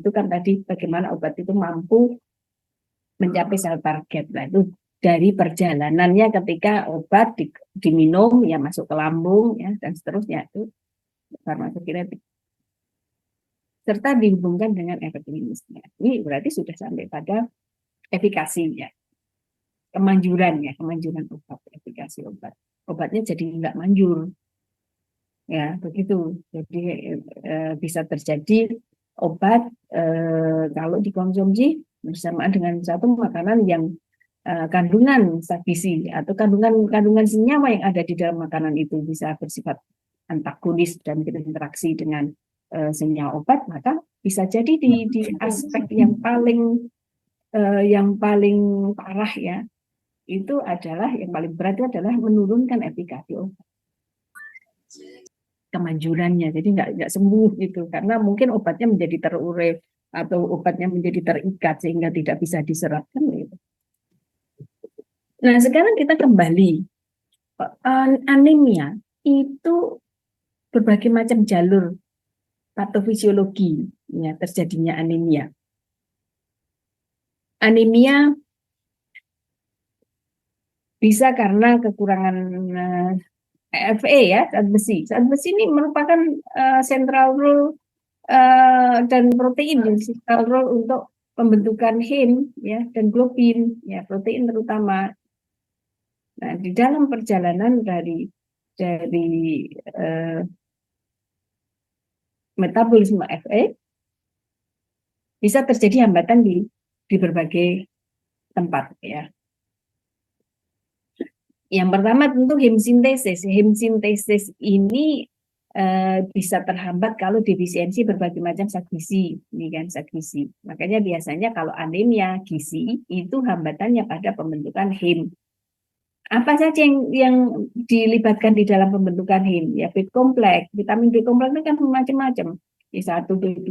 itu kan tadi bagaimana obat itu mampu mencapai sel target. Nah, itu dari perjalanannya ketika obat diminum, ya masuk ke lambung, ya dan seterusnya, itu farmakokinetik. Serta dihubungkan dengan efek klinisnya. Ini berarti sudah sampai pada efikasinya, kemanjuran obat, efikasi obat. Obatnya jadi nggak manjur. Ya, begitu. Jadi bisa terjadi obat kalau dikonsumsi bersamaan dengan satu makanan yang kandungan zat gizi atau kandungan senyawa yang ada di dalam makanan itu bisa bersifat antagonis dan berinteraksi dengan senyawa obat, maka bisa jadi di aspek yang paling parah ya, itu adalah yang paling berat itu adalah menurunkan efikasi obat, kemanjurannya, jadi nggak sembuh gitu, karena mungkin obatnya menjadi terurai atau obatnya menjadi terikat sehingga tidak bisa diserap kan gitu. Nah sekarang kita kembali, anemia itu berbagai macam jalur patofisiologi ya terjadinya anemia. Anemia bisa karena kekurangan Fe ya, zat besi. Zat besi ini merupakan central role dan protein central role untuk pembentukan heme ya dan globin ya, protein terutama. Nah, di dalam perjalanan dari metabolisme Fe bisa terjadi hambatan di berbagai tempat ya. Yang pertama tentu hemsintesis. Hemsintesis ini bisa terhambat kalau defisiensi berbagai macam zat gizi, ini kan zat gizi. Makanya biasanya kalau anemia gizi itu hambatannya pada pembentukan heme. Apa saja yang dilibatkan di dalam pembentukan heme? Ya B kompleks, vitamin B kompleks itu kan macam-macam. B1, B2,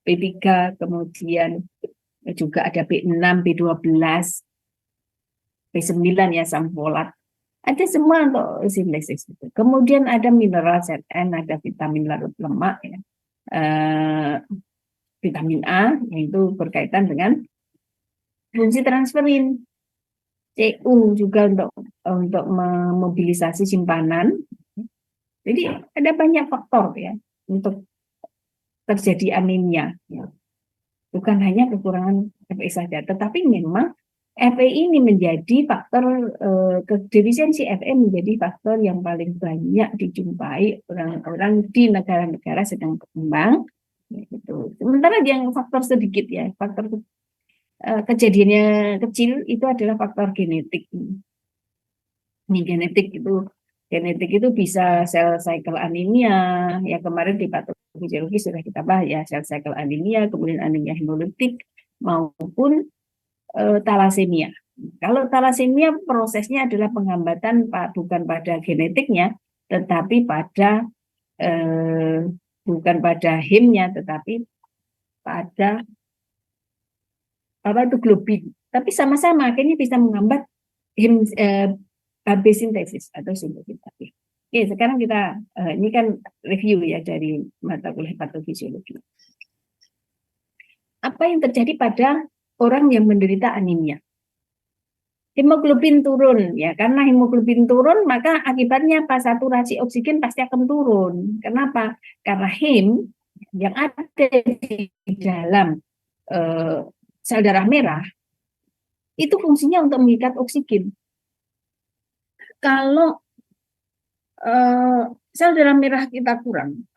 B3, kemudian juga ada B6, B12, B9 ya, asam folat. Ada semua untuk sintesis. Kemudian ada mineral Zn, ada vitamin larut lemak, ya. Vitamin A, yaitu berkaitan dengan fungsi transferin. Cu juga untuk memobilisasi simpanan. Jadi ada banyak faktor ya untuk terjadi anemia. Ya. Bukan hanya kekurangan Fe saja, tetapi memang Fe ini menjadi faktor, defisiensi Fe menjadi faktor yang paling banyak dijumpai orang-orang di negara-negara sedang berkembang. Gitu. Sementara yang faktor sedikit ya, faktor kejadiannya kecil itu adalah faktor genetik. Ini genetik itu bisa sel cycle anemia, ya kemarin di patofisiologi sudah kita bahas ya, sel cycle anemia, kemudian anemia hemolitik maupun talasemia. Kalau talasemia prosesnya adalah penghambatan bukan pada genetiknya, tetapi bukan pada hemnya, tetapi pada apa itu globin. Tapi sama-sama akhirnya bisa menghambat HB sintesis atau sintesis. Oke, sekarang kita ini kan review ya dari mata kuliah patofisiologi. Apa yang terjadi pada orang yang menderita anemia? Hemoglobin turun ya, karena hemoglobin turun maka akibatnya apa? Saturasi oksigen pasti akan turun. Kenapa? Karena heme yang ada di dalam sel darah merah itu fungsinya untuk mengikat oksigen. Kalau sel darah merah kita kurang,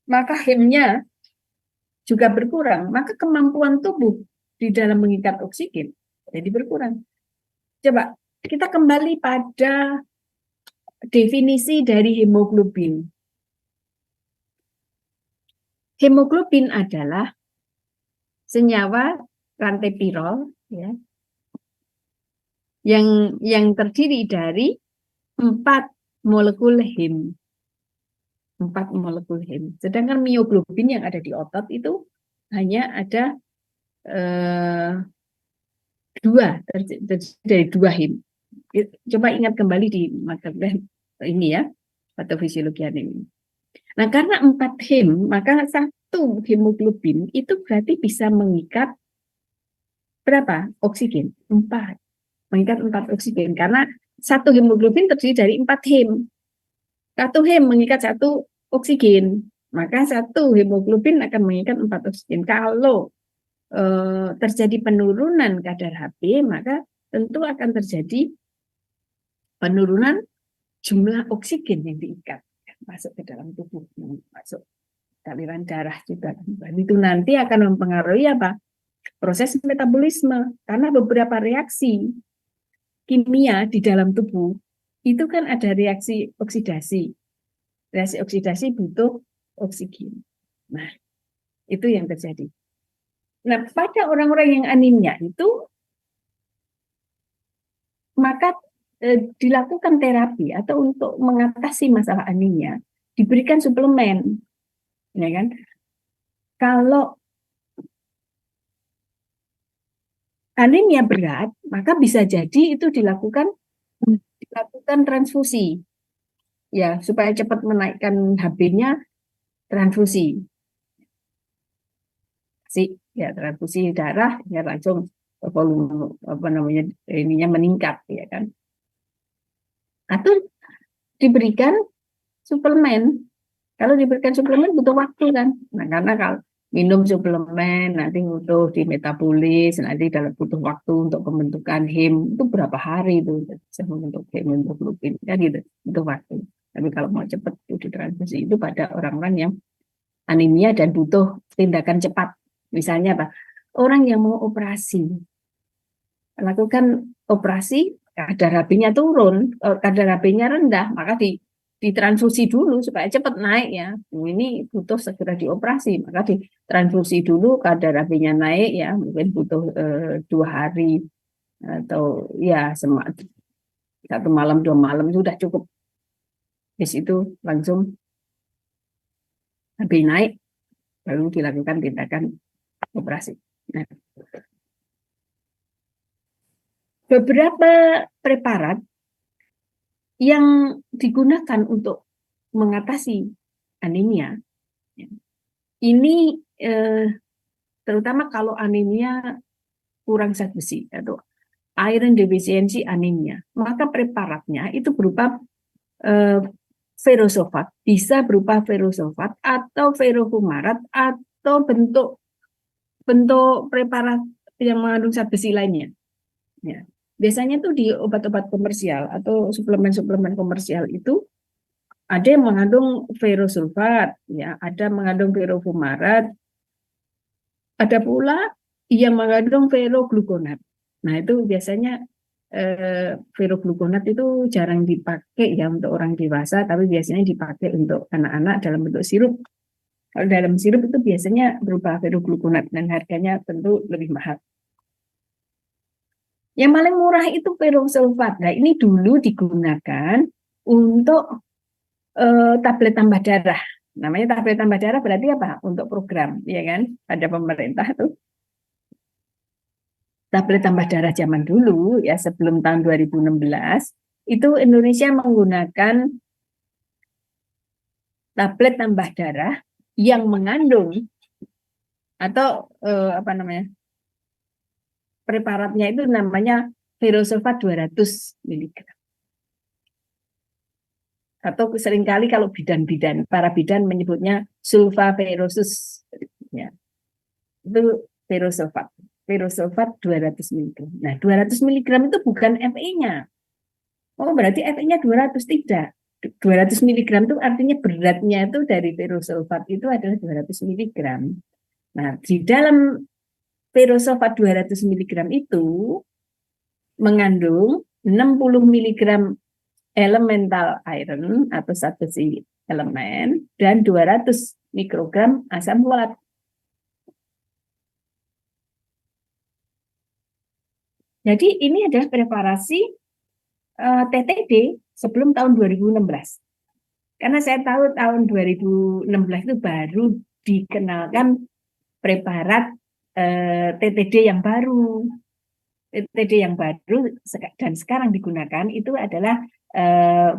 maka hemnya juga berkurang, maka kemampuan tubuh di dalam mengikat oksigen jadi berkurang. Coba kita kembali pada definisi dari hemoglobin. Hemoglobin adalah senyawa rantai pirol ya, yang terdiri dari 4 molekul heme. 4 molekul heme. Sedangkan mioglobin yang ada di otot itu hanya ada 2, dari 2 heme. Coba ingat kembali di mata kuliah ini ya, patofisiologi anemia. Nah, karena 4 hem, maka satu hemoglobin itu berarti bisa mengikat berapa? Oksigen? 4. Mengikat 4 oksigen. Karena satu hemoglobin terdiri dari 4 hem. Satu hem mengikat satu oksigen. Maka satu hemoglobin akan mengikat 4 oksigen. Kalau terjadi penurunan kadar Hb, maka tentu akan terjadi penurunan jumlah oksigen yang diikat masuk ke dalam tubuh, masuk aliran darah juga. Dan itu nanti akan mempengaruhi apa? Proses metabolisme. Karena beberapa reaksi kimia di dalam tubuh itu kan ada reaksi oksidasi. Reaksi oksidasi butuh oksigen. Nah, itu yang terjadi. Nah, pada orang-orang yang anemia itu maka dilakukan terapi atau untuk mengatasi masalah anemia diberikan suplemen, ya kan? Kalau anemia berat, maka bisa jadi itu dilakukan transfusi, ya supaya cepat menaikkan Hb-nya, transfusi, sih, ya transfusi darah, ya langsung volume apa namanya ininya meningkat, ya kan? Atau diberikan suplemen. Kalau diberikan suplemen butuh waktu kan. Nah, karena kalau minum suplemen nanti butuh dimetabolis, nanti dalam butuh waktu untuk pembentukan hem itu berapa hari itu bisa membentuk hemoglobin kan gitu. Itu waktu. Tapi kalau mau cepat itu ditransfusi itu pada orang-orang yang anemia dan butuh tindakan cepat. Misalnya apa? Orang yang mau operasi, lakukan operasi, kadar Hb-nya turun, kadar Hb-nya rendah, maka ditransfusi dulu supaya cepat naik ya. Ini butuh segera dioperasi, maka ditransfusi dulu kadar Hb-nya naik ya, mungkin butuh 2 hari atau ya 1 malam 2 malam sudah cukup. Di situ langsung Hb naik, lalu dilakukan tindakan operasi. Nah, beberapa preparat yang digunakan untuk mengatasi anemia ini terutama kalau anemia kurang zat besi atau iron deficiency anemia, maka preparatnya itu berupa ferrosulfat, bisa berupa ferrosulfat atau ferrofumarat atau bentuk preparat yang mengandung zat besi lainnya. Ya. Biasanya tuh di obat-obat komersial atau suplemen-suplemen komersial itu ada yang mengandung ferrosulfat, ya, ada mengandung ferrofumarat, ada pula yang mengandung ferrogluconat. Nah, itu biasanya ferrogluconat itu jarang dipakai ya untuk orang dewasa, tapi biasanya dipakai untuk anak-anak dalam bentuk sirup. Kalau dalam sirup itu biasanya berupa ferrogluconat dan harganya tentu lebih mahal. Yang paling murah itu ferrosulfat. Nah, ini dulu digunakan untuk tablet tambah darah. Namanya tablet tambah darah berarti apa? Untuk program, ya kan? Ada pemerintah tuh. Tablet tambah darah zaman dulu, ya sebelum tahun 2016, itu Indonesia menggunakan tablet tambah darah yang mengandung atau apa namanya? Preparatnya itu namanya ferrosulfat 200 mg. Atau seringkali kalau para bidan menyebutnya sulfaferosus, ya. Itu ferrosulfat 200 mg. Nah, 200 mg itu bukan Fe-nya. Oh, berarti Fe-nya 200, tidak. 200 mg itu artinya beratnya itu dari ferrosulfat itu adalah 200 mg. Nah, di dalam ferrosulfat 200 mg itu mengandung 60 mg elemental iron atau zat besi elemen dan 200 mikrogram asam folat. Jadi ini adalah preparasi TTD sebelum tahun 2016. Karena saya tahu tahun 2016 itu baru dikenalkan preparat TTD yang baru. TTD yang baru dan sekarang digunakan itu adalah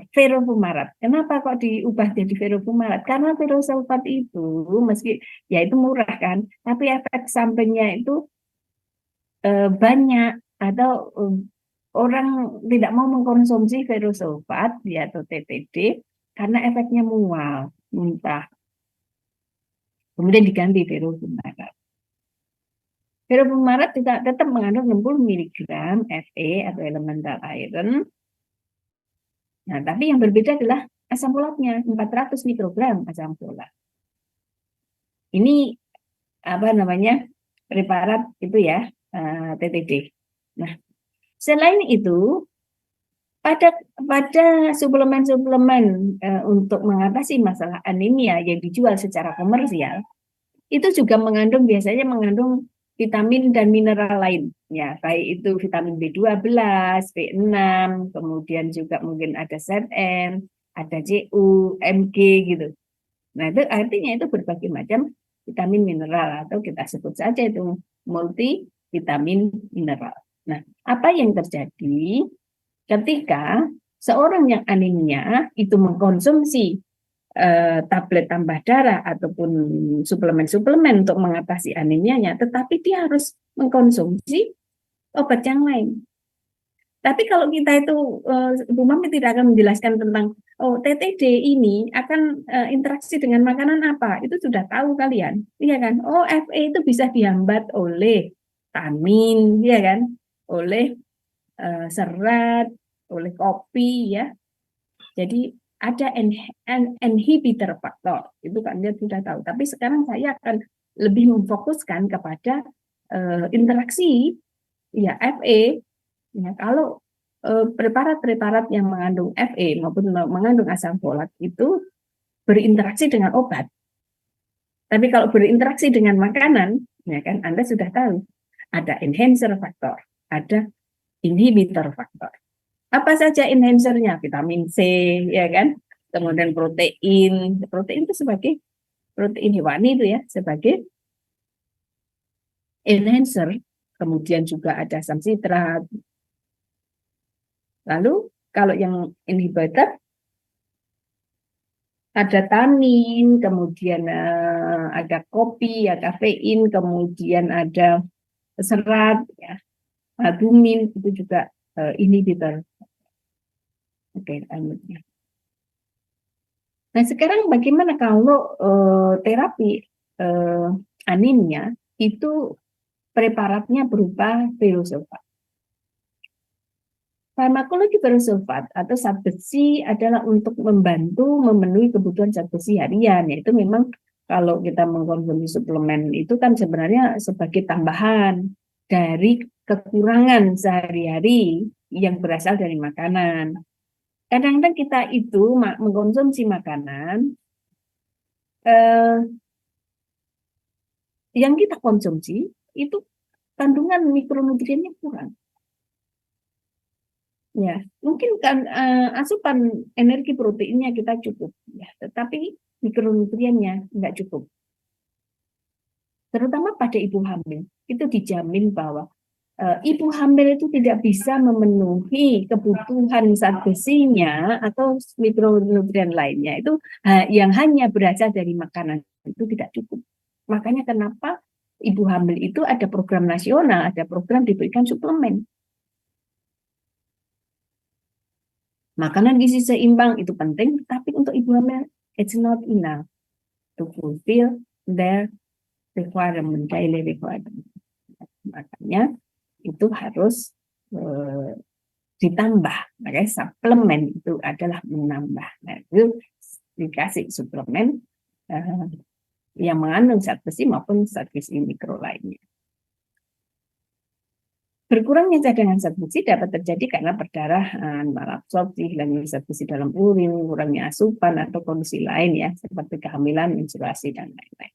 ferrofumarat. Kenapa kok diubah jadi ferrofumarat? Karena ferrosulfat itu meski ya itu murah kan, tapi efek sampingnya itu banyak atau orang tidak mau mengkonsumsi ferrosulfat ya atau TTD karena efeknya mual, muntah. Kemudian diganti ferrofumarat. Ferrofumarat juga tetap mengandung 60 mg Fe atau elemental iron. Nah, tapi yang berbeda adalah asam folatnya, 400 mikrogram asam folat. Ini apa namanya? Preparat itu ya, TTD. Nah, selain itu pada suplemen-suplemen untuk mengatasi masalah anemia yang dijual secara komersial itu juga biasanya mengandung vitamin dan mineral lain ya, baik itu vitamin B12, B6, kemudian juga mungkin ada ZN, ada CU, Mg gitu. Nah, itu artinya itu berbagai macam vitamin mineral atau kita sebut saja itu multivitamin mineral. Nah, apa yang terjadi ketika seorang yang anemia itu mengkonsumsi tablet tambah darah ataupun suplemen-suplemen untuk mengatasi anemianya, tetapi dia harus mengkonsumsi obat yang lain. Tapi kalau kita itu, Bu Mami tidak akan menjelaskan tentang, oh TTD ini akan interaksi dengan makanan apa, itu sudah tahu kalian, iya kan? Oh Fe itu bisa dihambat oleh tanin, iya kan? Oleh serat, oleh kopi ya. Jadi ada inhibitor faktor, itu kan dia sudah tahu. Tapi sekarang saya akan lebih memfokuskan kepada interaksi ya Fe. Ya, kalau preparat-preparat yang mengandung Fe maupun mengandung asam folat itu berinteraksi dengan obat. Tapi kalau berinteraksi dengan makanan, ya kan Anda sudah tahu ada enhancer faktor, ada inhibitor faktor. Apa saja enhancernya? Vitamin C, ya kan? Kemudian protein. Protein itu sebagai protein hewani itu ya, sebagai enhancer. Kemudian juga ada asam sitrat. Lalu kalau yang inhibitor ada tanin, kemudian ada kopi, ada kafein, kemudian ada serat, ya, albumin itu juga inhibitor. Oke, lanjutnya. Nah, sekarang bagaimana kalau terapi anemia itu preparatnya berupa ferrosulfat? Farmakologi ferrosulfat atau zat besi adalah untuk membantu memenuhi kebutuhan zat besi harian, yaitu memang kalau kita mengkonsumsi suplemen itu kan sebenarnya sebagai tambahan dari kekurangan sehari-hari yang berasal dari makanan. Kadang-kadang kita itu mengkonsumsi makanan yang kita konsumsi itu kandungan mikronutriennya kurang. Ya, mungkin kan asupan energi proteinnya kita cukup, ya, tetapi mikronutriennya nggak cukup. Terutama pada ibu hamil, itu dijamin bahwa ibu hamil itu tidak bisa memenuhi kebutuhan zat besinya atau mikronutrien lainnya. Itu yang hanya berasal dari makanan itu tidak cukup. Makanya kenapa ibu hamil itu ada program nasional, ada program diberikan suplemen. Makanan gizi seimbang itu penting, tapi untuk ibu hamil, it's not enough to fulfill their requirement, daily requirement. Makanya itu harus ditambah. Makanya suplemen itu adalah menambah. Nah, itu dikasih suplemen yang mengandung zat besi maupun zat besi mikro lainnya. Berkurangnya cadangan zat besi dapat terjadi karena perdarahan, malabsorpsi, hilangnya zat besi dalam urin, kurangnya asupan atau kondisi lain ya, seperti kehamilan, menstruasi dan lain-lain.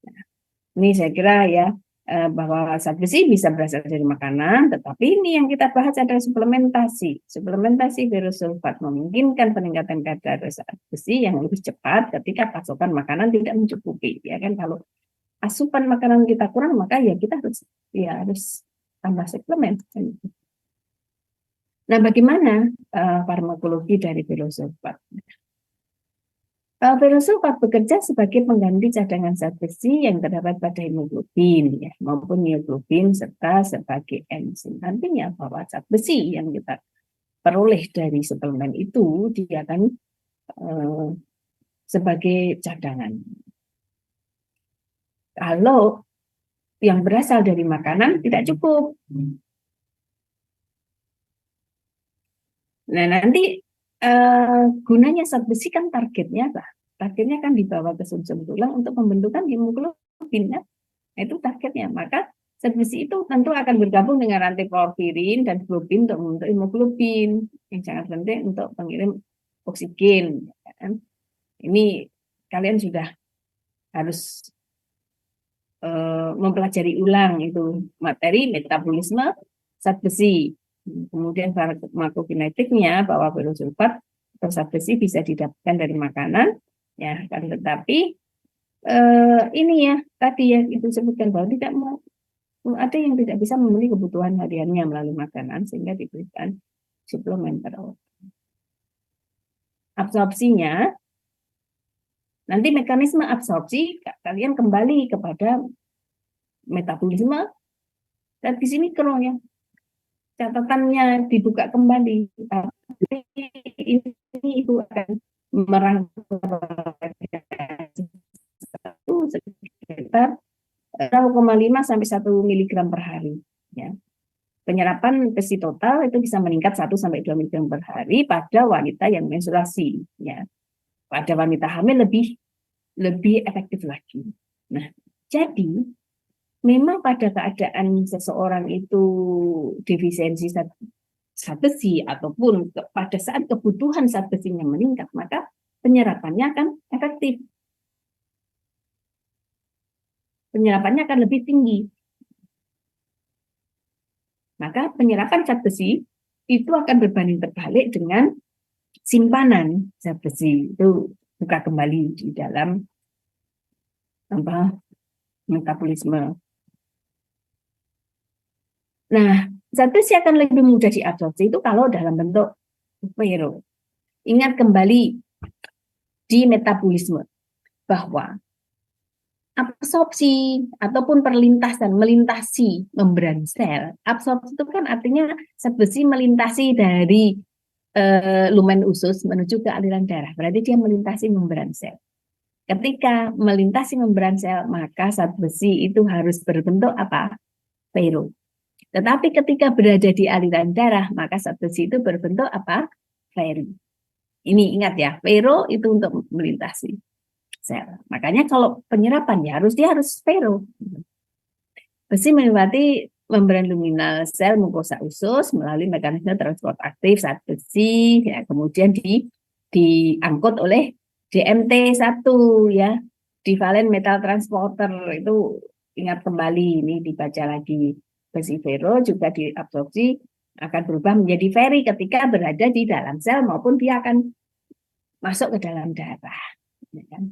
Nah, ini saya kira ya bahwa zat besi bisa berasal dari makanan, tetapi ini yang kita bahas adalah suplementasi. Suplementasi ferrosulfat memungkinkan peningkatan kadar zat besi yang lebih cepat ketika pasokan makanan tidak mencukupi. Ya kan, kalau asupan makanan kita kurang, maka ya kita harus tambah suplemen. Nah, bagaimana farmakologi dari filosulfat? Filosulfat bekerja sebagai pengganti cadangan zat besi yang terdapat pada hemoglobin, ya, maupun mioglobin serta sebagai enzim. Artinya bahwa zat besi yang kita peroleh dari suplemen itu dia akan sebagai cadangan. Kalau yang berasal dari makanan tidak cukup. Nah, nanti gunanya zat besi kan targetnya apa? Targetnya kan dibawa ke sumsum tulang untuk pembentukan hemoglobin, ya. Itu targetnya. Maka zat besi itu tentu akan bergabung dengan rantai porfirin dan globin untuk membentuk hemoglobin yang sangat penting untuk pengirim oksigen. Kan? Ini kalian sudah harus mempelajari ulang itu materi metabolisme zat besi. Kemudian farmakokinetiknya bahwa filosulfat atau zat besi bisa didapatkan dari makanan, ya kan, tetapi ini ya tadi ya itu sebutkan bahwa tidak mau ada yang tidak bisa memenuhi kebutuhan hariannya melalui makanan sehingga diberikan suplemen terus. Absorpsinya nanti mekanisme absorpsi kalian kembali kepada metabolisme dan di sini ya catatannya dibuka kembali. Tapi ini itu akan merangkak sekitar 0,5 sampai 1 miligram per hari. Ya. Penyerapan besi total itu bisa meningkat 1 sampai 2 miligram per hari pada wanita yang menstruasi. Ya. Pada wanita hamil lebih efektif lagi. Nah, jadi memang pada keadaan seseorang itu defisiensi zat besi ataupun pada saat kebutuhan zat besinya meningkat, maka penyerapannya akan efektif. Penyerapannya akan lebih tinggi. Maka penyerapan zat besi itu akan berbanding terbalik dengan simpanan zat besi. Itu buka kembali di dalam metabolisme. Nah, zat besi akan lebih mudah diabsorpsi itu kalau dalam bentuk vero. Ingat kembali di metabolisme bahwa absorpsi ataupun perlintasan melintasi membran sel. Absorpsi itu kan artinya zat besi melintasi dari lumen usus menuju ke aliran darah. Berarti dia melintasi membran sel. Ketika melintasi membran sel, maka zat besi itu harus berbentuk apa? Vero. Tetapi ketika berada di aliran darah, maka zat besi itu berbentuk apa? Veri. Ini ingat ya, vero itu untuk melintasi sel. Makanya kalau penyerapan ya dia harus vero. Besi melewati membran luminal sel mukosa usus melalui mekanisme transport aktif zat besi, ya, kemudian diangkut oleh DMT1 ya, divalen metal transporter. Itu ingat kembali, ini dibaca lagi. Besi vero juga diabsorpsi akan berubah menjadi feri ketika berada di dalam sel maupun dia akan masuk ke dalam darah. Ya kan?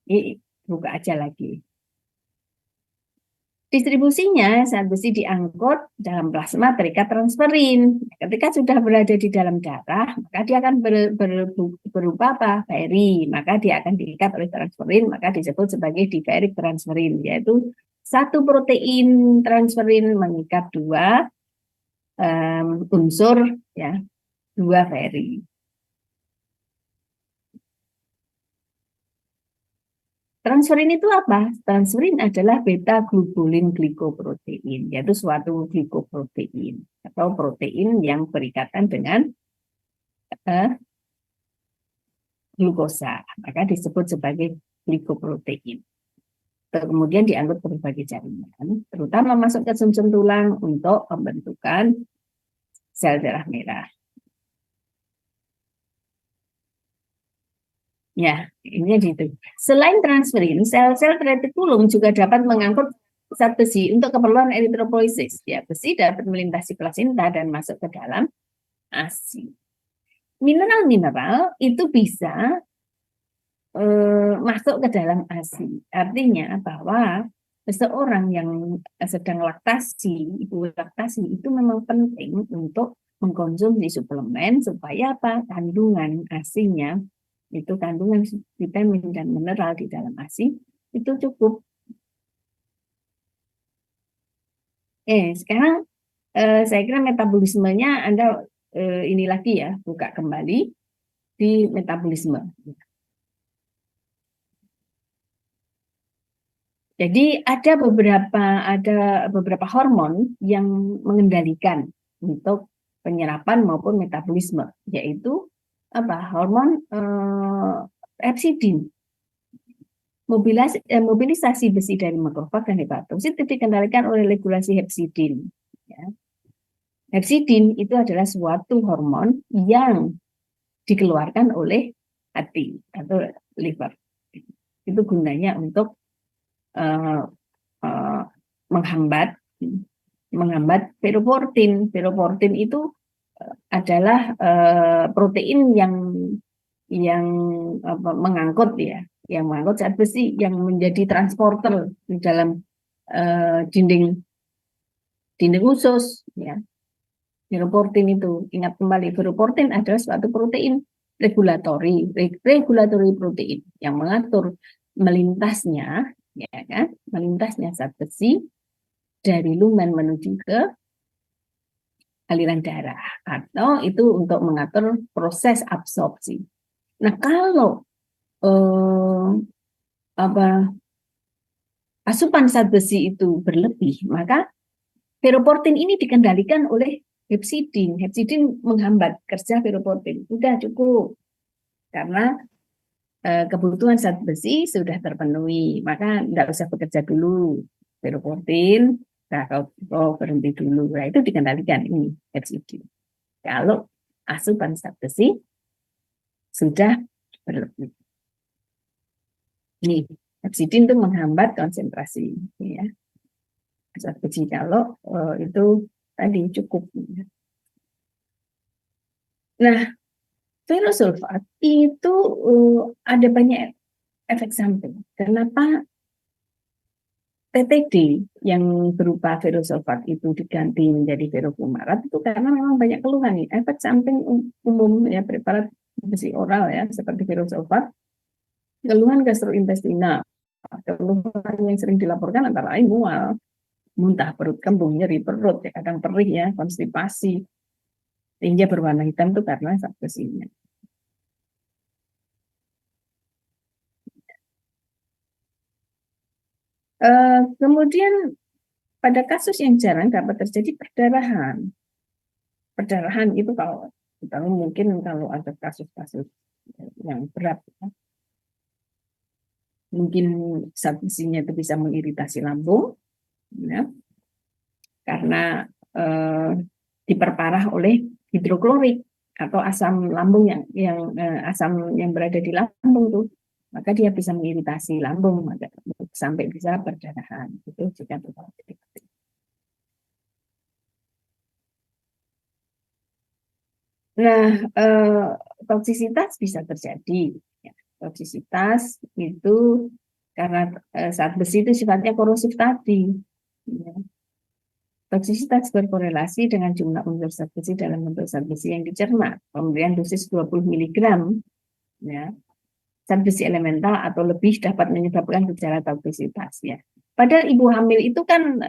Ini buka aja lagi. Distribusinya zat besi diangkut dalam plasma terikat transferin. Ketika sudah berada di dalam darah, maka dia akan berupa apa? Feri. Maka dia akan diikat oleh transferin, maka disebut sebagai diferik transferin, yaitu satu protein transferin mengikat dua unsur, ya, dua feri. Transferin itu apa? Transferin adalah beta-globulin glikoprotein, yaitu suatu glikoprotein atau protein yang berikatan dengan glukosa, maka disebut sebagai glikoprotein. Kemudian diangkut ke berbagai jaringan, terutama masuk ke sumsum tulang untuk pembentukan sel darah merah. Ya, ini gitu. Selain transferin, sel-sel retikulum juga dapat mengangkut zat besi untuk keperluan eritropoiesis. Ya, besi dapat melintasi plasenta dan masuk ke dalam ASI. Mineral-mineral itu bisa masuk ke dalam ASI. Artinya bahwa seseorang yang sedang laktasi, ibu laktasi itu memang penting untuk mengkonsumsi suplemen supaya apa? Kandungan ASI-nya itu kandungan vitamin dan mineral di dalam ASI itu cukup. Sekarang saya kira metabolismenya Anda ini lagi ya, buka kembali di metabolisme. Jadi ada beberapa hormon yang mengendalikan untuk penyerapan maupun metabolisme, yaitu apa? Hormon hepcidin. Mobilisasi besi dari makrofag dan hepatosit itu dikendalikan oleh regulasi hepcidin. Ya. Hepcidin itu adalah suatu hormon yang dikeluarkan oleh hati atau liver. Itu gunanya untuk uh, uh, menghambat ferroportin. Ferroportin itu adalah protein yang mengangkut ya, yang mengangkut zat besi yang menjadi transporter di dalam dinding usus ya. Ferroportin itu ingat kembali, ferroportin adalah suatu protein regulatori protein yang mengatur melintasnya ya kan, melintasnya zat besi dari lumen menuju ke aliran darah, atau itu untuk mengatur proses absorpsi. Nah, kalau asupan zat besi itu berlebih, maka ferroportin ini dikendalikan oleh hepcidin. Hepcidin menghambat kerja ferroportin. Sudah cukup, karena kebutuhan zat besi sudah terpenuhi, maka tidak usah bekerja dulu. Ferroportin, nah, kalau berhenti dulu, nah itu dikendalikan ini hepcidin. Kalau asupan zat besi sudah berlebih. Ini hepcidin itu menghambat konsentrasi ya. Zat besi kalau itu tadi cukup. Nah, ferrosulfat itu ada banyak efek samping. Kenapa TTD yang berupa ferrosulfat itu diganti menjadi ferrofumarat itu karena memang banyak keluhan nih. Efek samping umum ya preparat besi oral ya seperti ferrosulfat, keluhan gastrointestinal, keluhan yang sering dilaporkan antara lain mual, muntah, perut kembung, nyeri perut, ya, kadang perih ya, konstipasi, tinja berwarna hitam itu karena zat besinya. Kemudian pada kasus yang jarang dapat terjadi perdarahan. Perdarahan itu kalau mungkin kalau ada kasus-kasus yang berat, ya, mungkin zat besinya itu bisa mengiritasi lambung, ya, karena diperparah oleh hidroklorik atau asam lambung asam yang berada di lambung tuh, maka dia bisa mengiritasi lambung sampai bisa perdarahan. Itu juga terjadi. Nah, toksisitas bisa terjadi. Ya, toksisitas itu karena zat besi itu sifatnya korosif tadi. Ya. Toksisitas berkorelasi dengan jumlah unsur zat besi dalam bentuk zat besi yang dicerna. Pemberian dosis 20 mg ya, zat besi elemental atau lebih dapat menyebabkan gejala toksisitas ya. Padahal ibu hamil itu kan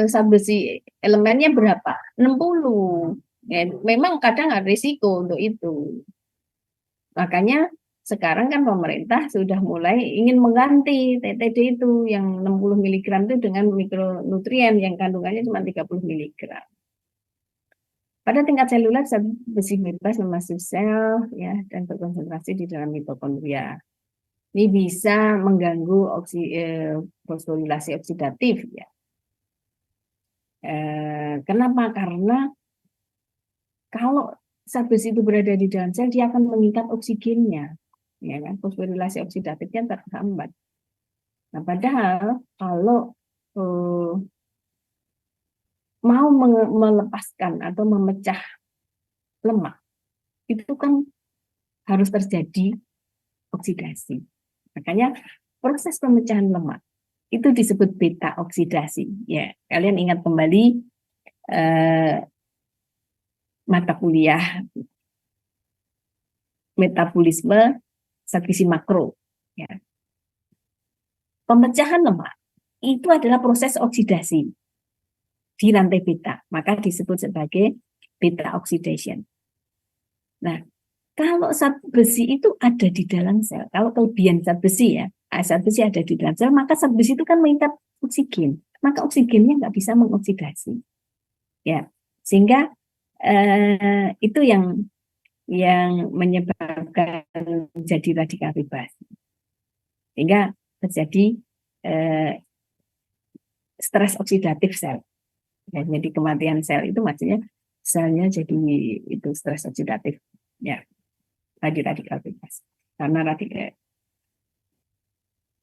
zat besi elemennya berapa? 60. Ya, memang kadang ada risiko untuk itu. Makanya sekarang kan pemerintah sudah mulai ingin mengganti TTD itu yang 60 mg itu dengan mikronutrien yang kandungannya cuma 30 mg. Pada tingkat seluler, zat besi bebas memasuki sel ya, dan berkonsentrasi di dalam mitokondria. Ini bisa mengganggu fosforilasi oksidatif ya. Kenapa? Karena kalau zat besi itu berada di dalam sel, dia akan mengikat oksigennya, ya kan? Fosforilasi oksidatifnya terhambat. Nah, padahal kalau mau melepaskan atau memecah lemak, itu kan harus terjadi oksidasi. Makanya proses pemecahan lemak itu disebut beta oksidasi. Ya, kalian ingat kembali mata kuliah metabolisme zat gizi makro. Ya. Pemecahan lemak itu adalah proses oksidasi di rantai beta, maka disebut sebagai beta oxidation. Nah, kalau zat besi itu ada di dalam sel, kalau kelebihan zat besi ya, zat besi ada di dalam sel, maka zat besi itu kan mengikat oksigen, maka oksigennya nggak bisa mengoksidasi, ya, sehingga itu yang menyebabkan jadi radikal bebas, sehingga terjadi stres oksidatif sel. Ya, jadi kematian sel itu maksudnya selnya jadi itu stres oksidatif, ya, tadi radikal bebas. Karena radikal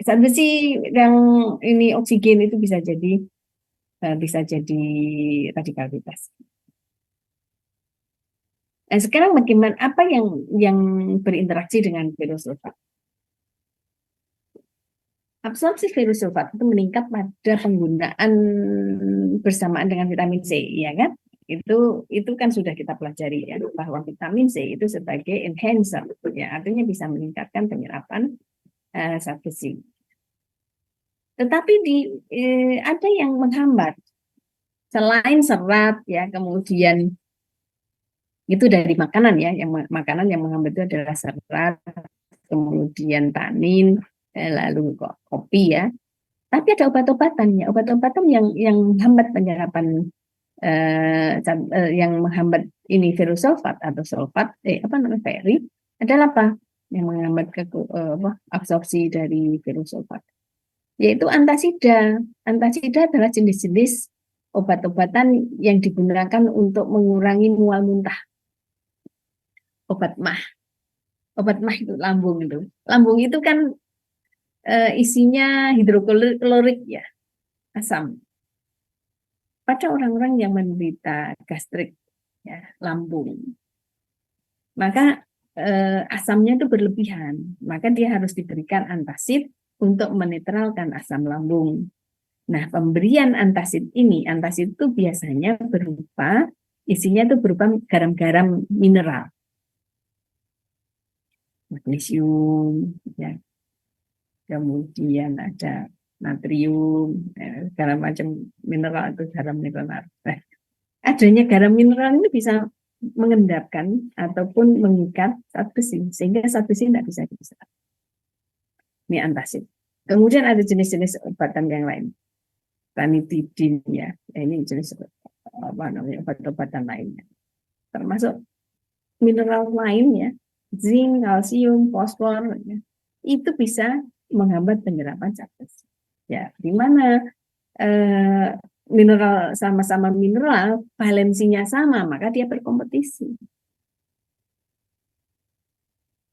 zat besi yang ini oksigen itu bisa jadi radikal bebas. Nah, sekarang bagaimana apa yang berinteraksi dengan virus sulfat? Absorpsi virus sulfat itu meningkat pada penggunaan bersamaan dengan vitamin C, ya kan? Itu kan sudah kita pelajari ya, bahwa vitamin C itu sebagai enhancer, ya, artinya bisa meningkatkan penyerapan zat besi. Tetapi ada yang menghambat selain serat, ya, kemudian itu dari makanan ya, yang makanan yang menghambat itu adalah serat, kemudian tanin, lalu kopi ya. Tapi ada obat-obatan ya, obat-obatan yang menghambat penyerapan yang menghambat ini virus sulfat atau sulfat feri adalah apa? Yang menghambat absorpsi dari virus sulfat, yaitu antasida. Antasida adalah jenis-jenis obat-obatan yang digunakan untuk mengurangi mual muntah. Obat mah itu lambung itu. Lambung itu kan isinya hidroklorik ya, asam. Pada orang-orang yang menderita gastrik, ya, lambung, maka asamnya itu berlebihan, maka dia harus diberikan antasid untuk menetralkan asam lambung. Nah, pemberian antasid itu biasanya isinya itu berupa garam-garam mineral, magnesium, ya, kemudian ada natrium, segala macam mineral itu garam mineral. Nah, adanya garam mineral ini bisa mengendapkan ataupun mengikat zat besi, sehingga zat besi tidak bisa diserap. Ini antasid. Kemudian ada jenis-jenis obatan yang lain, ranitidin ya, ini jenis obat-obatan lainnya, termasuk mineral lainnya, zinc, kalsium, fosfor, ya, itu bisa menghambat penyerapan zat besi. Ya, di mana mineral sama-sama mineral, valensinya sama, maka dia berkompetisi.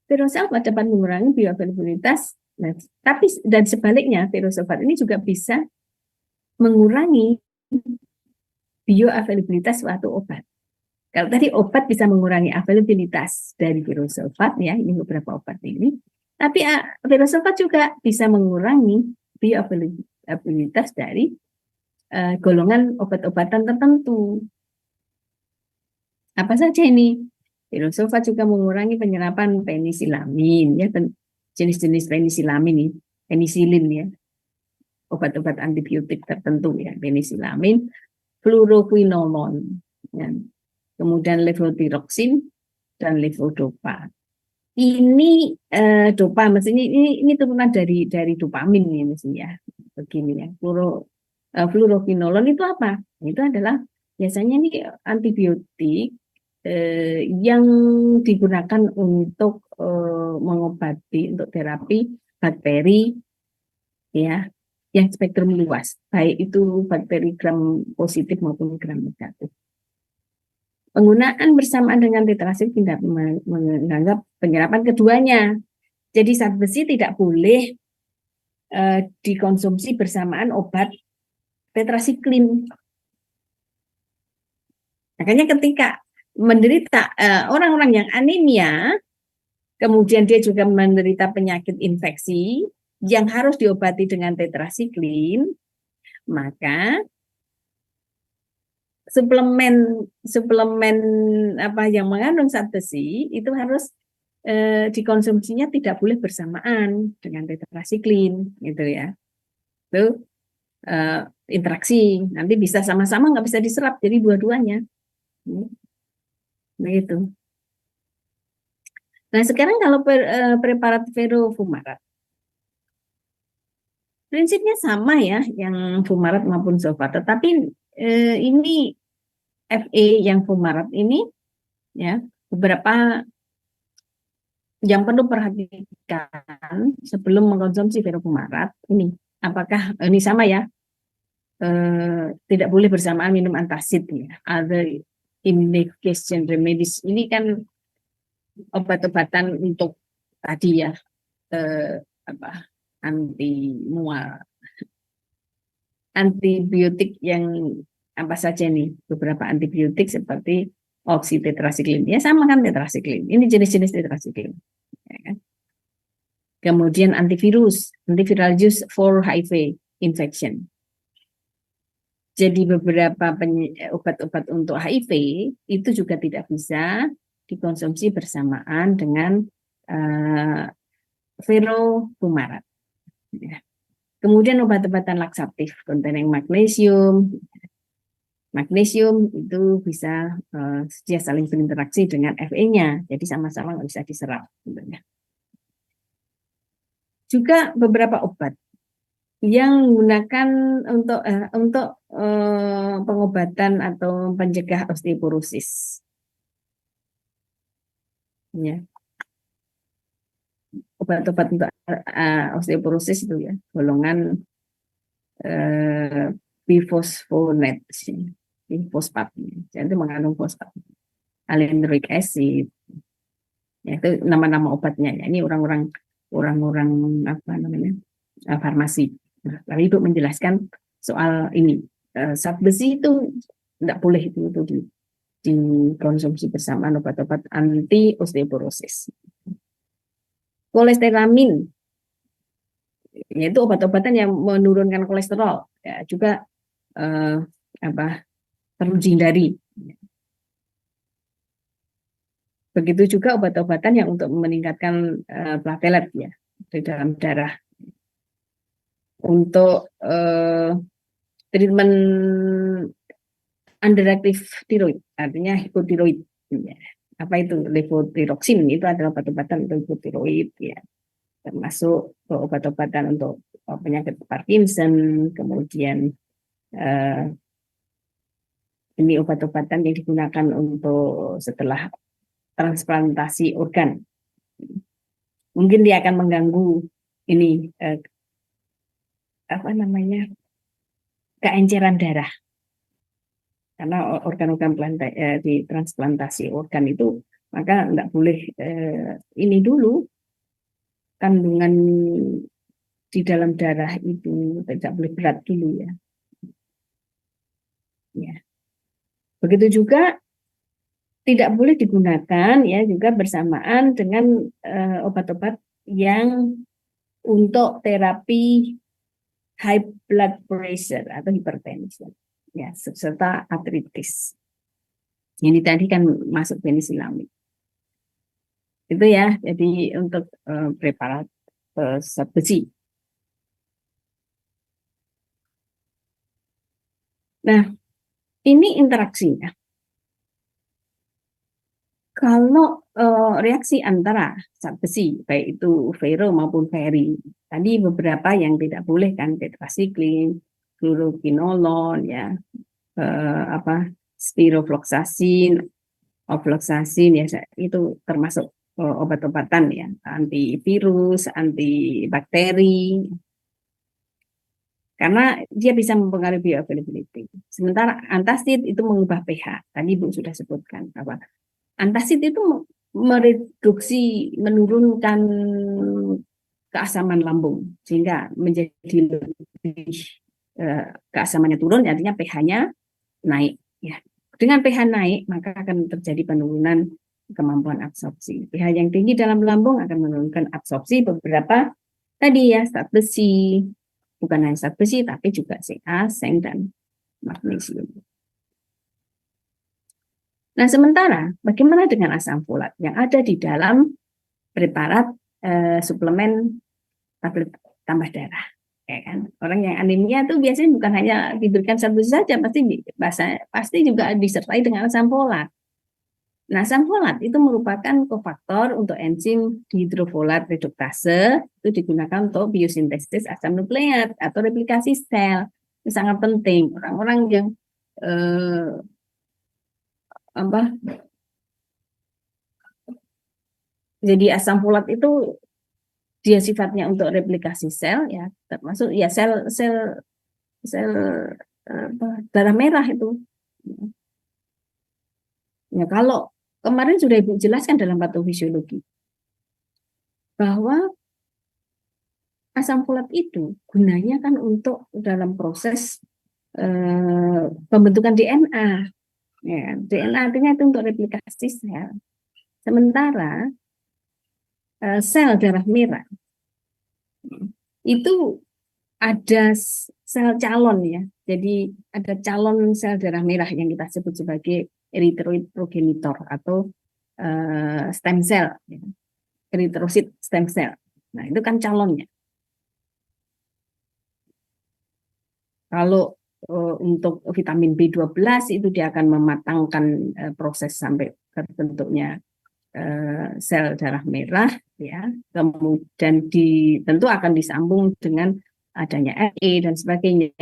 Virus sulfat dapat mengurangi bioavailabilitas, nah, tapi dan sebaliknya virus sulfat ini juga bisa mengurangi bioavailabilitas suatu obat. Kalau tadi obat bisa mengurangi availabilitas dari virus sulfat, ya, ini beberapa obat ini, tapi virus sulfat juga bisa mengurangi bioavailabilitas dari golongan obat-obatan tertentu. Apa saja ini? Virus sulfat juga mengurangi penyerapan penisilamin, ya, jenis-jenis penisilamin ini, penisilin ya, obat-obat antibiotik tertentu ya, penisilamin, fluoroquinolone, ya, kemudian levotiroxin dan levodopa. Ini dopa, maksudnya ini turunan dari dopamin ini mestinya, begini ya. Fluoroquinolone itu apa? Itu adalah biasanya ini antibiotik yang digunakan untuk mengobati, untuk terapi bakteri ya, yang spektrum luas, baik itu bakteri gram positif maupun gram negatif. Penggunaan bersamaan dengan tetrasid tidak menganggap penyerapan keduanya. Jadi zat besi tidak boleh dikonsumsi bersamaan obat tetrasiklin. Makanya ketika menderita orang-orang yang anemia, kemudian dia juga menderita penyakit infeksi, yang harus diobati dengan tetrasiklin, maka suplemen suplemen apa yang mengandung zat besi itu harus dikonsumsinya tidak boleh bersamaan dengan tetrasiklin, gitu ya. Itu interaksi, nanti bisa sama-sama nggak bisa diserap, jadi dua-duanya. Begitu. Nah, sekarang kalau preparat ferofumarat, prinsipnya sama ya, yang fumarat maupun sulfat. Tetapi ini Fe yang fumarat ini ya beberapa yang perlu perhatikan sebelum mengkonsumsi ferofumarat ini. Apakah ini sama ya? Tidak boleh bersamaan minum antacid ya. Other indication remedies ini kan obat-obatan untuk tadi ya apa anti mual, antibiotik yang apa saja nih, beberapa antibiotik seperti oksitetrasiklin ya, sama kan tetrasiklin, ini jenis-jenis tetrasiklin ya kan? Kemudian antivirus, antiviral use for HIV infection. Jadi beberapa obat-obat untuk HIV itu juga tidak bisa dikonsumsi bersamaan dengan ferofumarat. Ya. Kemudian obat-obatan laksatif containing magnesium. Magnesium itu bisa dia saling berinteraksi dengan Fe-nya, jadi sama-sama nggak bisa diserap. Sebenarnya. Juga beberapa obat yang menggunakan untuk pengobatan atau pencegah osteoporosis. Ya. Obat-obat untuk osteoporosis itu ya, golongan bifosfonate, bifosfat, jadi mengandung fosfat, alendroic acid, ya, itu nama-nama obatnya. Ya. Ini orang-orang apa namanya farmasi. Nah, lalu Ibu menjelaskan soal ini zat besi itu tidak boleh itu dikonsumsi bersamaan obat-obat anti osteoporosis. Kolesteramin, yaitu obat-obatan yang menurunkan kolesterol, ya, juga perlu dihindari. Begitu juga obat-obatan yang untuk meningkatkan platelet ya di dalam darah. Untuk treatment underactive thyroid, artinya hipotiroid. Ya. Apa itu levothyroxine? Itu adalah obat-obatan untuk hipotiroid ya. Termasuk obat-obatan untuk penyakit Parkinson, kemudian ini obat-obatan yang digunakan untuk setelah transplantasi organ. Mungkin dia akan mengganggu ini apa namanya keenceran darah, karena organ-organ di transplantasi organ itu maka tidak boleh ini dulu kandungan di dalam darah itu tidak boleh berat dulu ya. Ya. Begitu juga tidak boleh digunakan ya juga bersamaan dengan obat-obat yang untuk terapi high blood pressure atau hipertension ya serta artritis. Ini tadi kan masuk penisilamid. Itu ya, jadi untuk preparat zat besi. Nah, ini interaksinya. Kalau reaksi antara zat besi, baik itu fero maupun feri, tadi beberapa yang tidak boleh kan tetrasiklin, fluorokinolon, ya, spirofloxacin, ofloxacin, ya itu termasuk obat-obatan ya, antivirus, antibakteri, karena dia bisa mempengaruhi bioavailability. Sementara antacid itu mengubah pH. Tadi Ibu sudah sebutkan bahwa antacid itu mereduksi, menurunkan keasaman lambung sehingga menjadi lebih keasamannya turun, artinya pH-nya naik. Ya, dengan pH naik maka akan terjadi penurunan kemampuan absorpsi. pH yang tinggi dalam lambung akan menurunkan absorpsi beberapa tadi ya zat besi, bukan hanya zat besi tapi juga Ca, seng dan magnesium. Nah, sementara bagaimana dengan asam folat yang ada di dalam preparat suplemen tablet tambah darah? Ya kan? Orang yang anemia itu biasanya bukan hanya diberikan zat besi saja, pasti juga disertai dengan asam folat. Nah, asam folat itu merupakan kofaktor untuk enzim dihidrofolat reduktase, itu digunakan untuk biosintesis asam nukleat atau replikasi sel. Itu sangat penting. Orang-orang yang apa jadi asam folat itu dia sifatnya untuk replikasi sel ya, termasuk ya sel darah merah itu. Ya, kalau kemarin sudah Ibu jelaskan dalam patofisiologi bahwa asam folat itu gunanya kan untuk dalam proses pembentukan DNA. Ya, DNA artinya itu untuk replikasi sel. Sementara sel darah merah itu ada sel calon ya. Jadi ada calon sel darah merah yang kita sebut sebagai eritroid progenitor atau stem cell, ya. Eritrosit stem cell. Nah, itu kan calonnya. Kalau untuk vitamin B12 itu dia akan mematangkan proses sampai terbentuknya sel darah merah ya. Kemudian tentu akan disambung dengan adanya Fe dan sebagainya.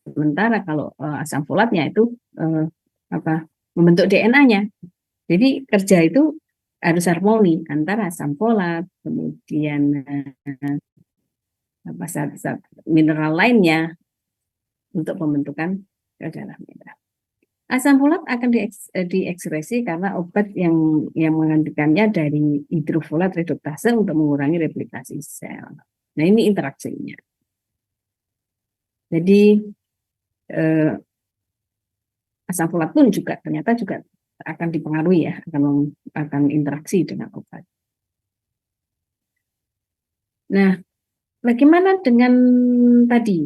Sementara kalau asam folatnya itu membentuk DNA-nya. Jadi kerja itu harus harmoni antara asam folat, kemudian zat-zat mineral lainnya untuk pembentukan sel darah merah. Asam folat akan diekskresi karena obat yang mengandungannya dari hidrofolat reduktase untuk mengurangi replikasi sel. Nah, ini interaksinya. Jadi asam folat pun juga ternyata juga akan dipengaruhi ya, akan interaksi dengan obat. Nah, bagaimana dengan tadi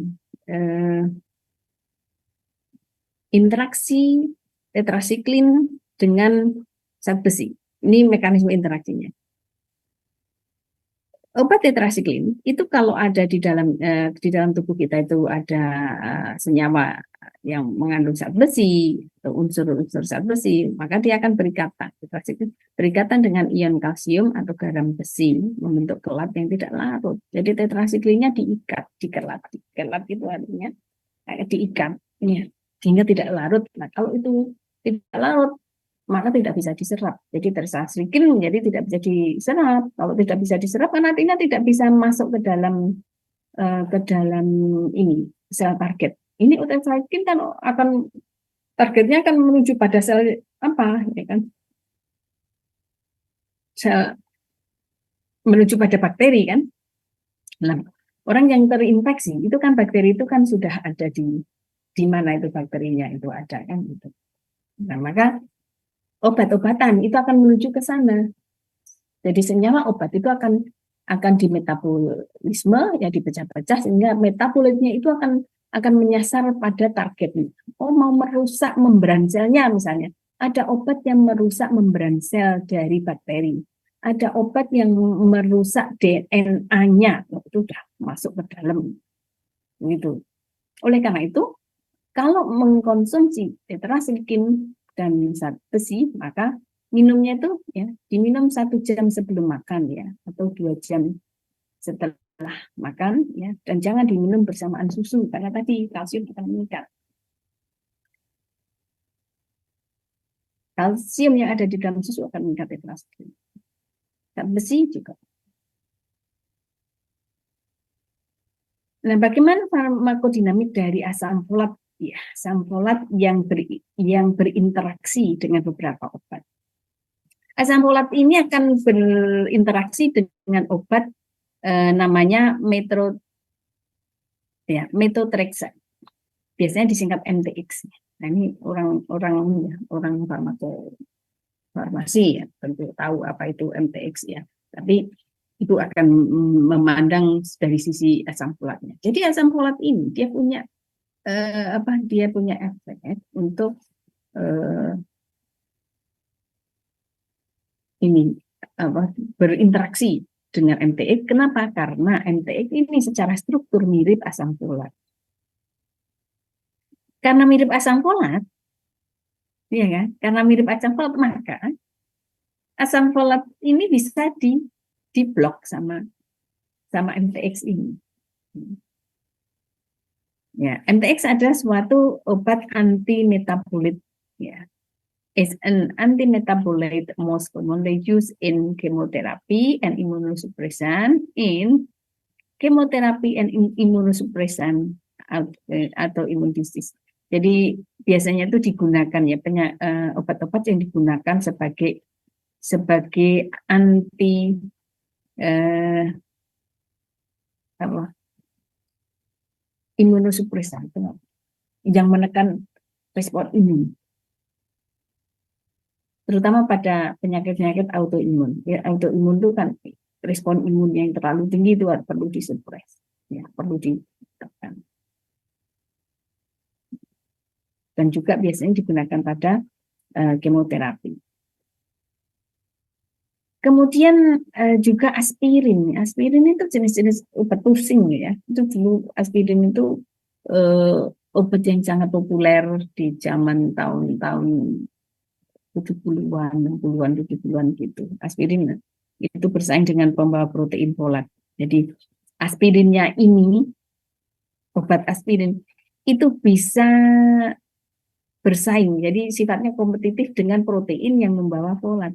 interaksi tetrasiklin dengan zat besi? Ini mekanisme interaksinya. Obat tetrasiklin itu kalau ada di dalam tubuh kita itu ada senyawa yang mengandung zat besi atau unsur-unsur zat besi, maka dia akan berikatan dengan ion kalsium atau garam besi membentuk kelat yang tidak larut. Jadi tetrasiklinnya dikelat itu artinya diikat ya, sehingga tidak larut. Nah, kalau itu tidak larut maka tidak bisa diserap. Jadi tetrasiklin menjadi tidak bisa diserap. Kalau tidak bisa diserap, kan artinya tidak bisa masuk ke dalam ini sel target. Ini tetrasiklin kan targetnya akan menuju pada sel apa, ya kan? Sel menuju pada bakteri kan? Nah, orang yang terinfeksi itu kan bakteri itu kan sudah ada di mana itu bakterinya itu ada kan gitu. Nah, maka obat-obatan itu akan menuju ke sana. Jadi senyawa obat itu akan dimetabolisme ya, dipecah-pecah sehingga metabolitnya itu akan menyasar pada targetnya. Oh, mau merusak membran selnya misalnya. Ada obat yang merusak membran sel dari bakteri. Ada obat yang merusak DNA-nya. Itu sudah masuk ke dalam gitu. Oleh karena itu, kalau mengkonsumsi tetrasiklin dan zat besi, maka minumnya itu ya diminum 1 jam sebelum makan ya, atau 2 jam setelah makan ya, dan jangan diminum bersamaan susu karena tadi kalsium akan meningkat. Kalsium yang ada di dalam susu akan meningkat tetrasiklin. Zat besi juga. Nah, bagaimana farmakodinamik dari asam folat? Ya, asam folat yang berinteraksi dengan beberapa obat. Asam folat ini akan berinteraksi dengan obat namanya methotrexate. Biasanya disingkat MTX. Nah, ini orang farmasi ya tentu tahu apa itu MTX ya. Tapi itu akan memandang dari sisi asam folatnya. Jadi asam folat ini dia punya dia punya efek untuk ini berinteraksi dengan MTX. Kenapa? Karena MTX ini secara struktur mirip asam folat. Karena mirip asam folat, ya kan? Karena mirip asam folat, maka asam folat ini bisa diblok sama MTX ini. Ya, MTX adalah suatu obat anti metabolit, ya. Is an anti-metabolite most commonly used in chemotherapy and immunosuppression atau immune disease. Jadi biasanya itu digunakan ya obat-obat yang digunakan sebagai anti imunosupresan yang menekan respon imun, terutama pada penyakit-penyakit autoimun. Ya, autoimun itu kan respon imun yang terlalu tinggi itu perlu disupres, ya, perlu ditekan. Dan juga biasanya digunakan pada kemoterapi. Kemudian juga aspirin. Aspirin itu jenis-jenis obat pusing ya. Itu dulu aspirin itu obat yang sangat populer di zaman tahun-tahun 70-an, 60-an, 70-an gitu. Aspirin itu bersaing dengan pembawa protein folat. Jadi aspirinnya ini, obat aspirin itu bisa bersaing. Jadi sifatnya kompetitif dengan protein yang membawa folat.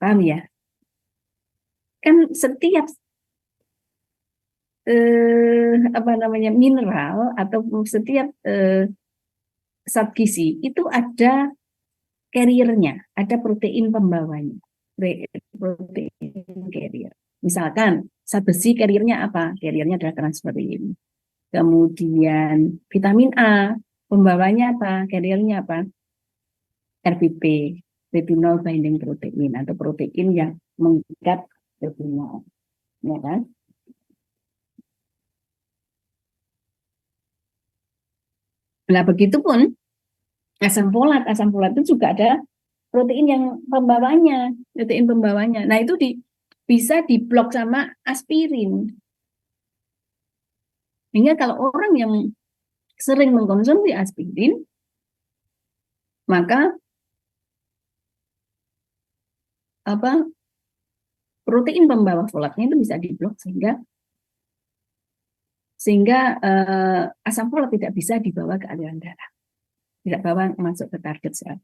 Paham ya? Kan setiap mineral atau setiap zat gizi itu ada carrier-nya, ada protein pembawanya, protein carrier. Misalkan zat besi carrier-nya apa? Carrier-nya adalah transferin. Kemudian vitamin A pembawanya apa? Carrier-nya apa? RBP, retinol binding protein, atau protein yang mengikat retinol, ya kan? Nah, begitupun asam folat itu juga ada protein yang pembawanya, Nah, itu bisa diblok sama aspirin. Sehingga kalau orang yang sering mengkonsumsi aspirin, maka protein pembawa folatnya itu bisa diblok sehingga asam folat tidak bisa dibawa ke aliran darah, tidak masuk ke target sel.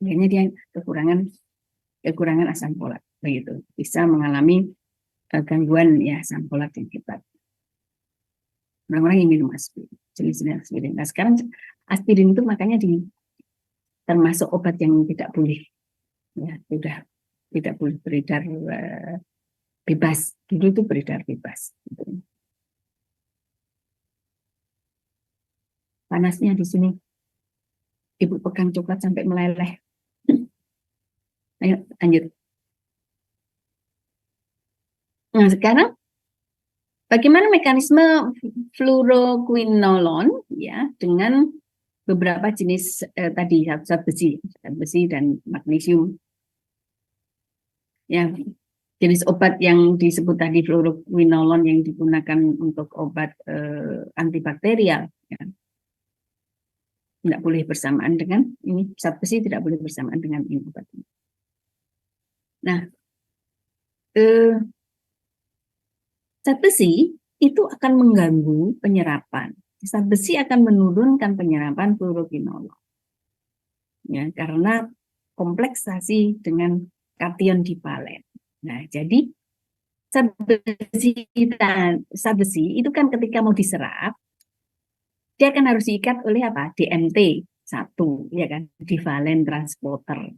Akhirnya dia kekurangan asam folat, begitu, bisa mengalami gangguan ya asam folat yang hebat. Orang-orang yang minum aspirin, jenis-jenis aspirin. Nah, sekarang aspirin itu makanya termasuk obat yang tidak boleh, ya, sudah tidak boleh beredar bebas. Dulu itu beredar bebas. Panasnya di sini. Ibu pegang coklat sampai meleleh. Ayo lanjut. Nah, sekarang bagaimana mekanisme fluoroquinolone ya dengan beberapa jenis tadi zat besi dan magnesium. Ya, jenis obat yang disebut tadi fluoroquinolone yang digunakan untuk obat antibakterial, ya. Tidak boleh bersamaan dengan ini, zat besi tidak boleh bersamaan dengan ini obat ini. Nah, zat besi itu akan mengganggu penyerapan. Zat besi akan menurunkan penyerapan fluoroquinolone, ya, karena kompleksasi dengan kation divalen. Nah, jadi zat besi itu kan ketika mau diserap, dia kan harus diikat oleh apa? DMT 1, ya kan? Divalen transporter.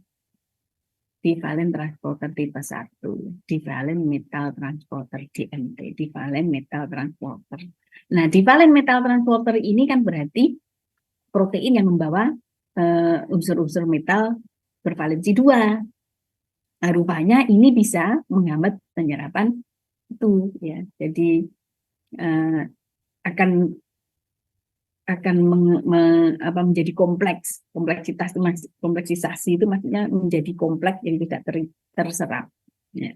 Divalen transporter tipe 1, divalen metal transporter DMT, divalen metal transporter. Nah, divalen metal transporter ini kan berarti protein yang membawa unsur-unsur metal bervalensi 2. Nah, rupanya ini bisa menghambat penyerapan itu ya. Jadi eh, akan menjadi kompleksisasi itu maksudnya menjadi kompleks yang tidak terserap ya.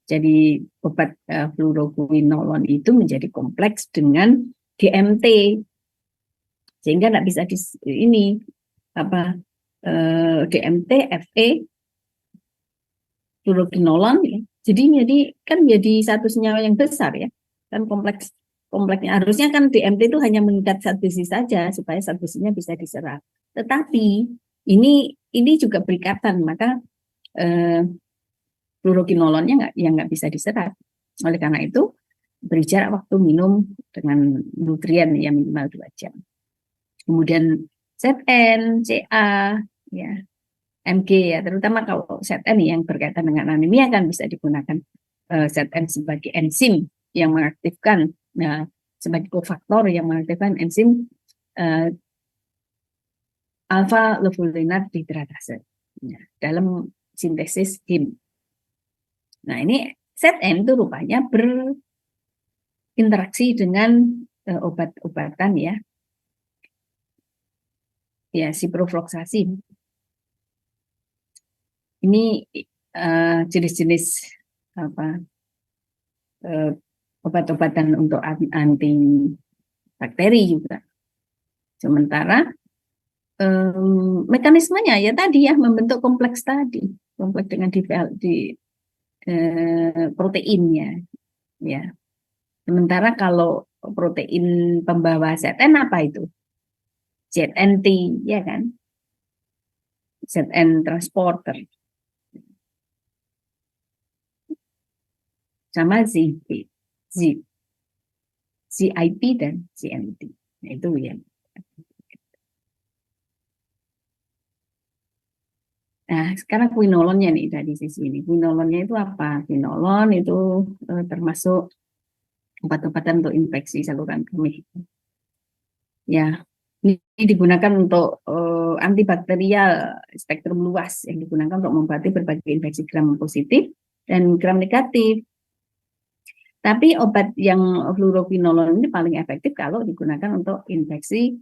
Jadi obat fluoroquinolone itu menjadi kompleks dengan DMT sehingga tidak bisa ini apa DMT, Fe, fluoroquinolone ya. Jadi kan jadi satu senyawa yang besar ya, kan kompleksnya harusnya kan DMT itu hanya mengikat zat besi saja supaya zat besinya bisa diserap. Tetapi ini juga berikatan, maka fluoroquinolone-nya nggak bisa diserap. Oleh karena itu beri jarak waktu minum dengan nutrien yang minimal 2 jam. Kemudian ZN, CA, ya, MG ya, terutama kalau ZN yang berkaitan dengan anemia kan bisa digunakan ZN sebagai enzim yang mengaktifkan, sebagai kofaktor yang mengaktifkan enzim alfa leucovolinat dihidratase ya, dalam sintesis HIM. Nah ini ZN itu rupanya berinteraksi dengan obat-obatan ya, ciprofloxacin. Ini jenis-jenis obat-obatan untuk anti bakteri juga. Sementara mekanismenya ya tadi ya membentuk kompleks tadi, kompleks dengan di proteinnya ya. Sementara kalau protein pembawa ZN apa itu? ZNT ya kan? ZN transporter. Sama ZIP dan ZNT. Nah, itu ya. Nah, sekarang quinolonnya nih dari sisi ini. Quinolonnya itu apa? Quinolon itu termasuk obat-obatan untuk infeksi saluran kemih. Ya, ini digunakan untuk antibakterial spektrum luas yang digunakan untuk mengobati berbagai infeksi gram positif dan gram negatif. Tapi obat yang fluoroquinolone ini paling efektif kalau digunakan untuk infeksi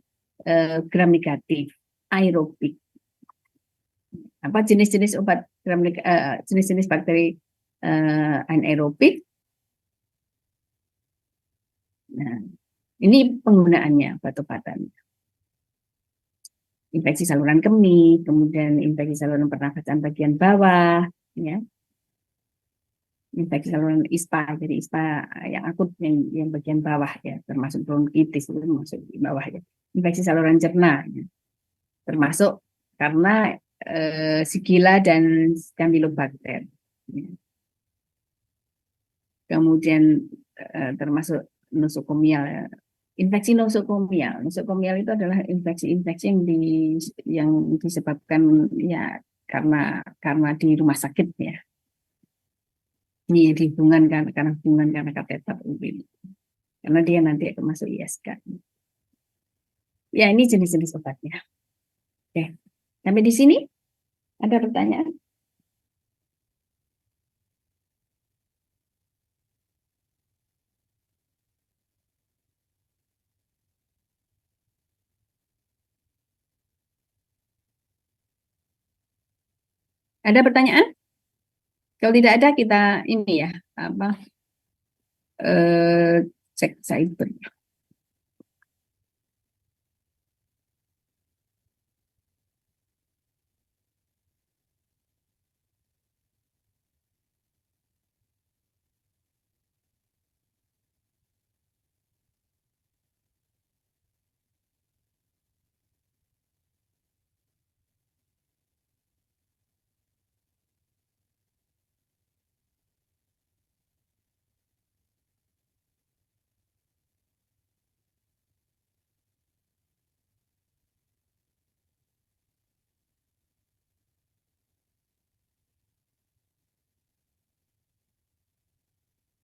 gram negatif, aerobik. Apa jenis-jenis obat jenis-jenis bakteri anaerobik? Nah, ini penggunaannya obat-obatan. Infeksi saluran kemih, kemudian infeksi saluran pernafasan bagian bawah, ya. Infeksi saluran ISPA, jadi ISPA yang akut yang bagian bawah ya, termasuk bronkitis itu masuk di bawah ya. Infeksi saluran cerna, ya. Termasuk karena Shigella dan Campylobacter. Ya. Kemudian termasuk nosokomial. Ya. Infeksi nosokomial. Nosokomial itu adalah infeksi-infeksi yang disebabkan ya karena di rumah sakit ya. Ini dihubungan karena kateter Urin. Karena dia nanti akan masuk ISK. Ya, ini jenis-jenis obatnya. Oke. Sampai di sini ada pertanyaan? Ada pertanyaan? Kalau tidak ada kita ini ya, cek cyber.